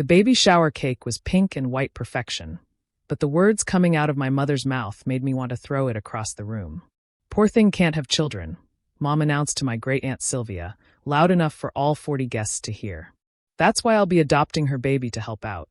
The baby shower cake was pink and white perfection, but the words coming out of my mother's mouth made me want to throw it across the room. "Poor thing can't have children," Mom announced to my great-aunt Sylvia, loud enough for all 40 guests to hear. "That's why I'll be adopting her baby to help out."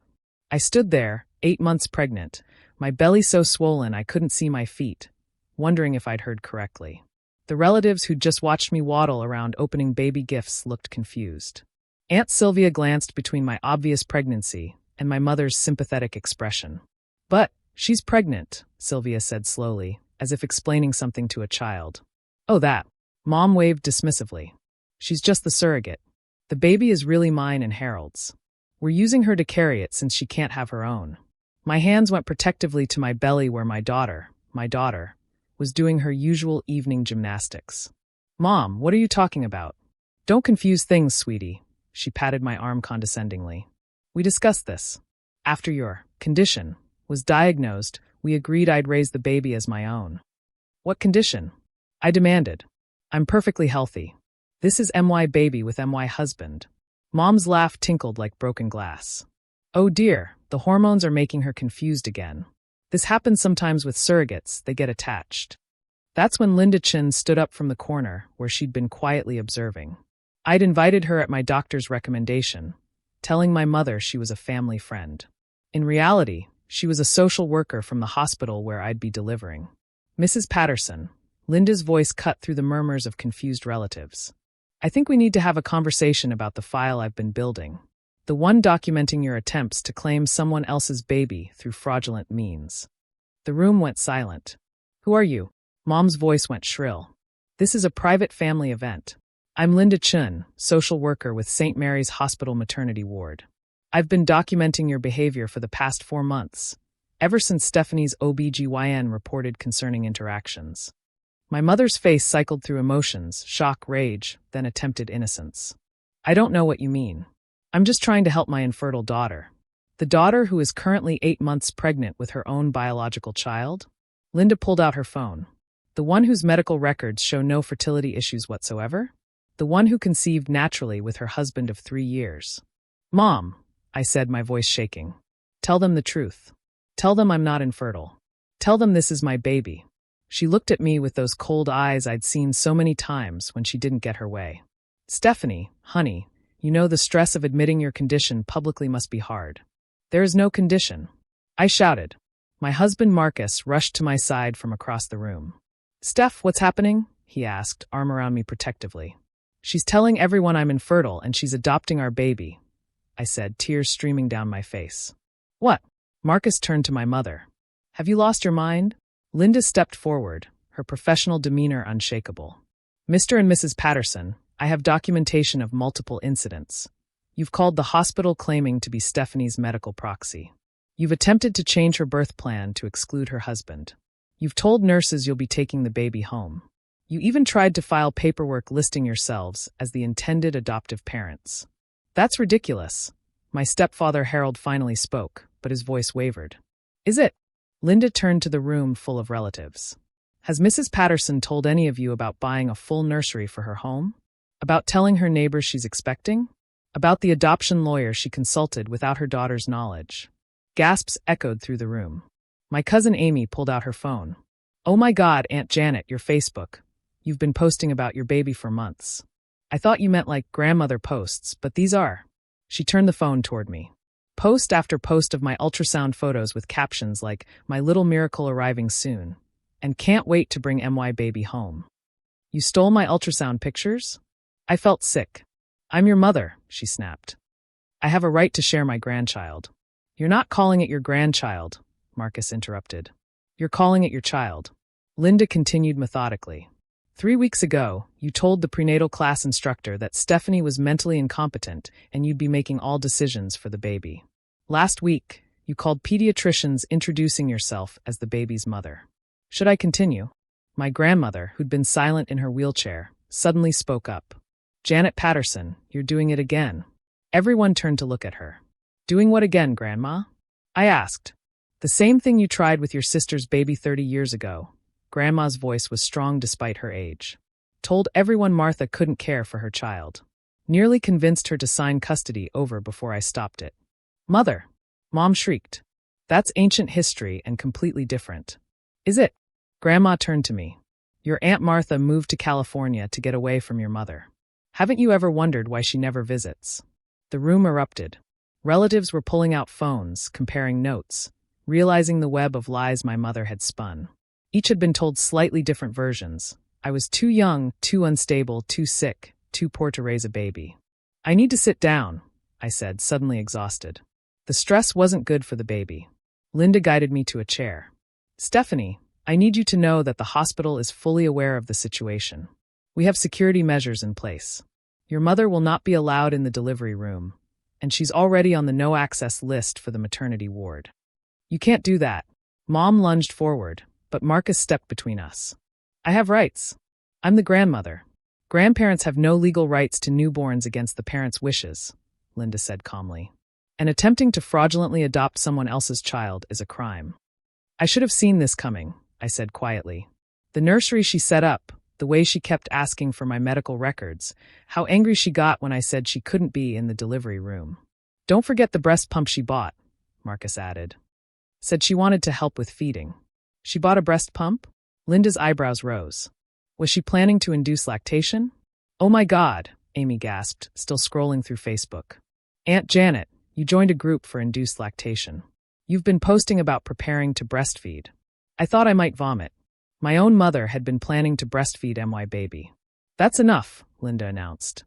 I stood there, 8 months pregnant, my belly so swollen I couldn't see my feet, wondering if I'd heard correctly. The relatives who'd just watched me waddle around opening baby gifts looked confused. Aunt Sylvia glanced between my obvious pregnancy and my mother's sympathetic expression. "But she's pregnant," Sylvia said slowly, as if explaining something to a child. "Oh, that." Mom waved dismissively. "She's just the surrogate. The baby is really mine and Harold's. We're using her to carry it since she can't have her own." My hands went protectively to my belly where my daughter, was doing her usual evening gymnastics. "Mom, what are you talking about?" "Don't confuse things, sweetie." She patted my arm condescendingly. "We discussed this. After your condition was diagnosed, we agreed I'd raise the baby as my own." "What condition?" I demanded. "I'm perfectly healthy. This is MY baby with MY husband." Mom's laugh tinkled like broken glass. "Oh dear, the hormones are making her confused again. This happens sometimes with surrogates, they get attached." That's when Linda Chin stood up from the corner where she'd been quietly observing. I'd invited her at my doctor's recommendation, telling my mother she was a family friend. In reality, she was a social worker from the hospital where I'd be delivering. "Mrs. Patterson," Linda's voice cut through the murmurs of confused relatives. "I think we need to have a conversation about the file I've been building. The one documenting your attempts to claim someone else's baby through fraudulent means." The room went silent. "Who are you?" Mom's voice went shrill. "This is a private family event. I'm Linda Chun, social worker with St. Mary's Hospital Maternity Ward. I've been documenting your behavior for the past 4 months, ever since Stephanie's OBGYN reported concerning interactions." My mother's face cycled through emotions, shock, rage, then attempted innocence. "I don't know what you mean. I'm just trying to help my infertile daughter." "The daughter who is currently 8 months pregnant with her own biological child?" Linda pulled out her phone. "The one whose medical records show no fertility issues whatsoever? The one who conceived naturally with her husband of 3 years?" "Mom," I said, my voice shaking. "Tell them the truth. Tell them I'm not infertile. Tell them this is my baby." She looked at me with those cold eyes I'd seen so many times when she didn't get her way. "Stephanie, honey, you know the stress of admitting your condition publicly must be hard." "There is no condition," I shouted. My husband Marcus rushed to my side from across the room. "Steph, what's happening?" he asked, arm around me protectively. "She's telling everyone I'm infertile and she's adopting our baby," I said, tears streaming down my face. "What?" Marcus turned to my mother. "Have you lost your mind?" Linda stepped forward, her professional demeanor unshakable. "Mr. and Mrs. Patterson, I have documentation of multiple incidents. You've called the hospital claiming to be Stephanie's medical proxy. You've attempted to change her birth plan to exclude her husband. You've told nurses you'll be taking the baby home. You even tried to file paperwork listing yourselves as the intended adoptive parents. That's ridiculous." My stepfather Harold finally spoke, but his voice wavered. "Is it?" Linda turned to the room full of relatives. "Has Mrs. Patterson told any of you about buying a full nursery for her home? About telling her neighbors she's expecting? About the adoption lawyer she consulted without her daughter's knowledge?" Gasps echoed through the room. My cousin Amy pulled out her phone. "Oh my God, Aunt Janet, your Facebook. You've been posting about your baby for months. I thought you meant like grandmother posts, but these are." She turned the phone toward me. Post after post of my ultrasound photos with captions like, "My little miracle arriving soon," and "Can't wait to bring MY baby home." "You stole my ultrasound pictures?" I felt sick. "I'm your mother," she snapped. "I have a right to share my grandchild." "You're not calling it your grandchild," Marcus interrupted. "You're calling it your child." Linda continued methodically. 3 weeks ago, you told the prenatal class instructor that Stephanie was mentally incompetent and you'd be making all decisions for the baby. Last week, you called pediatricians introducing yourself as the baby's mother. Should I continue? My grandmother, who'd been silent in her wheelchair, suddenly spoke up. "Janet Patterson, you're doing it again." Everyone turned to look at her. "Doing what again, Grandma?" I asked. "The same thing you tried with your sister's baby 30 years ago." Grandma's voice was strong despite her age. "Told everyone Martha couldn't care for her child. Nearly convinced her to sign custody over before I stopped it. Mother! Mom shrieked. That's ancient history and completely different. Is it? Grandma turned to me. Your Aunt Martha moved to California to get away from your mother. Haven't you ever wondered why she never visits? The room erupted. Relatives were pulling out phones, comparing notes, realizing the web of lies my mother had spun. Each had been told slightly different versions. I was too young, too unstable, too sick, too poor to raise a baby. I need to sit down, I said, suddenly exhausted. The stress wasn't good for the baby. Linda guided me to a chair. Stephanie, I need you to know that the hospital is fully aware of the situation. We have security measures in place. Your mother will not be allowed in the delivery room, and she's already on the no-access list for the maternity ward. You can't do that. Mom lunged forward, but Marcus stepped between us. I have rights. I'm the grandmother. Grandparents have no legal rights to newborns against the parents' wishes, Linda said calmly. And attempting to fraudulently adopt someone else's child is a crime. I should have seen this coming, I said quietly. The nursery she set up, the way she kept asking for my medical records, how angry she got when I said she couldn't be in the delivery room. Don't forget the breast pump she bought, Marcus added. Said she wanted to help with feeding. She bought a breast pump? Linda's eyebrows rose. Was she planning to induce lactation? Oh my God, Amy gasped, still scrolling through Facebook. Aunt Janet, you joined a group for induced lactation. You've been posting about preparing to breastfeed. I thought I might vomit. My own mother had been planning to breastfeed my baby. That's enough, Linda announced.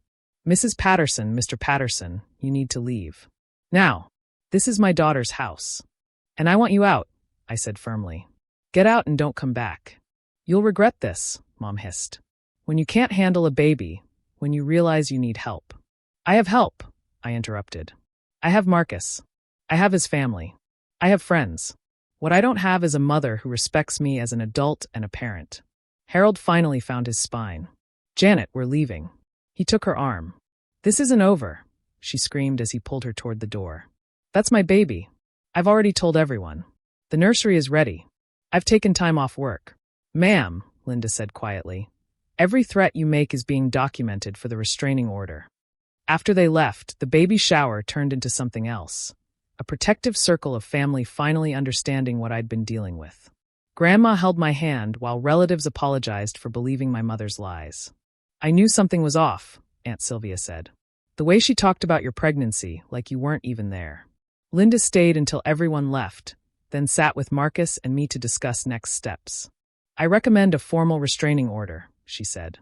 Mrs. Patterson, Mr. Patterson, you need to leave. Now, this is my daughter's house. And I want you out, I said firmly. Get out and don't come back. You'll regret this, Mom hissed. When you can't handle a baby, when you realize you need help. I have help, I interrupted. I have Marcus. I have his family. I have friends. What I don't have is a mother who respects me as an adult and a parent. Harold finally found his spine. Janet, we're leaving. He took her arm. This isn't over, she screamed as he pulled her toward the door. That's my baby. I've already told everyone. The nursery is ready. I've taken time off work. Ma'am, Linda said quietly, every threat you make is being documented for the restraining order. After they left, the baby shower turned into something else. A protective circle of family finally understanding what I'd been dealing with. Grandma held my hand while relatives apologized for believing my mother's lies. I knew something was off, Aunt Sylvia said. The way she talked about your pregnancy, like you weren't even there. Linda stayed until everyone left, then sat with Marcus and me to discuss next steps. I recommend a formal restraining order, she said.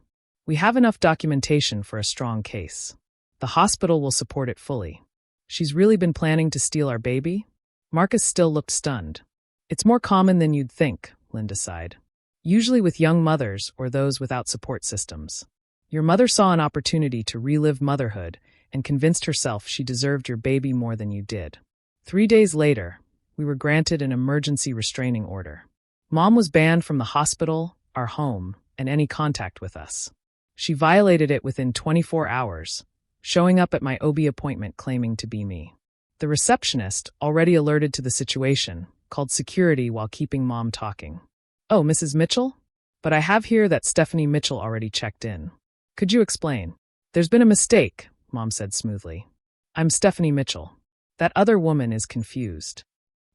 We have enough documentation for a strong case. The hospital will support it fully. She's really been planning to steal our baby? Marcus still looked stunned. It's more common than you'd think, Linda sighed. Usually with young mothers or those without support systems. Your mother saw an opportunity to relive motherhood and convinced herself she deserved your baby more than you did. 3 days later, we were granted an emergency restraining order. Mom was banned from the hospital, our home, and any contact with us. She violated it within 24 hours, showing up at my OB appointment claiming to be me. The receptionist, already alerted to the situation, called security while keeping Mom talking. Oh, Mrs. Mitchell? But I have here that Stephanie Mitchell already checked in. Could you explain? There's been a mistake, Mom said smoothly. I'm Stephanie Mitchell. That other woman is confused.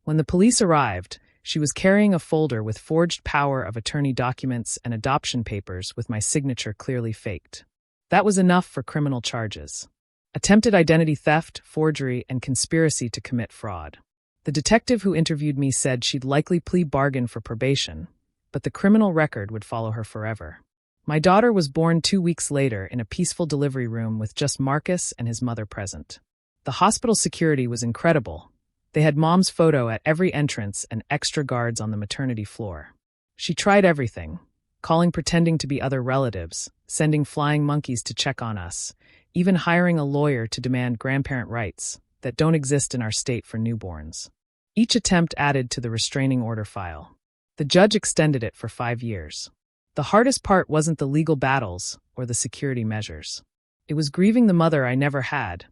When the police arrived, she was carrying a folder with forged power of attorney documents and adoption papers with my signature clearly faked. That was enough for criminal charges. Attempted identity theft, forgery, and conspiracy to commit fraud. The detective who interviewed me said she'd likely plea bargain for probation, but the criminal record would follow her forever. My daughter was born 2 weeks later in a peaceful delivery room with just Marcus and his mother present. The hospital security was incredible. They had Mom's photo at every entrance and extra guards on the maternity floor. She tried everything, calling pretending to be other relatives, sending flying monkeys to check on us, even hiring a lawyer to demand grandparent rights that don't exist in our state for newborns. Each attempt added to the restraining order file. The judge extended it for 5 years. The hardest part wasn't the legal battles or the security measures. It was grieving the mother I never had,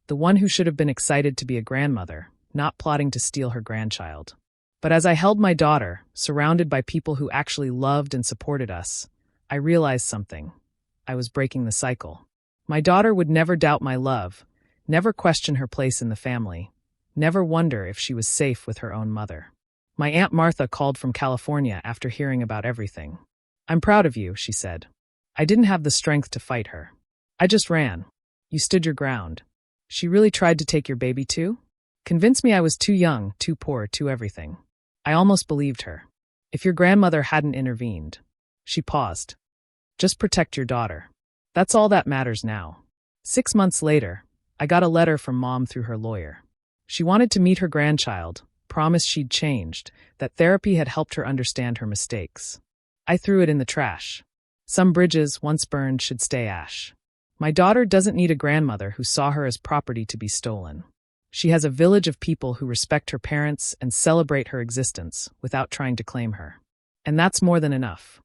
the one who should have been excited to be a grandmother, not plotting to steal her grandchild. But as I held my daughter, surrounded by people who actually loved and supported us, I realized something. I was breaking the cycle. My daughter would never doubt my love, never question her place in the family, Never wonder if she was safe with her own mother. My Aunt Martha called from California after hearing about everything. "I'm proud of you," she said. "I didn't have the strength to fight her. I just ran. You stood your ground. She really tried to take your baby too? Convinced me I was too young, too poor, too everything. I almost believed her. If your grandmother hadn't intervened." She paused. "Just protect your daughter. That's all that matters now." 6 months later, I got a letter from Mom through her lawyer. She wanted to meet her grandchild, promised she'd changed, that therapy had helped her understand her mistakes. I threw it in the trash. Some bridges, once burned, should stay ash. My daughter doesn't need a grandmother who saw her as property to be stolen. She has a village of people who respect her parents and celebrate her existence without trying to claim her. And that's more than enough.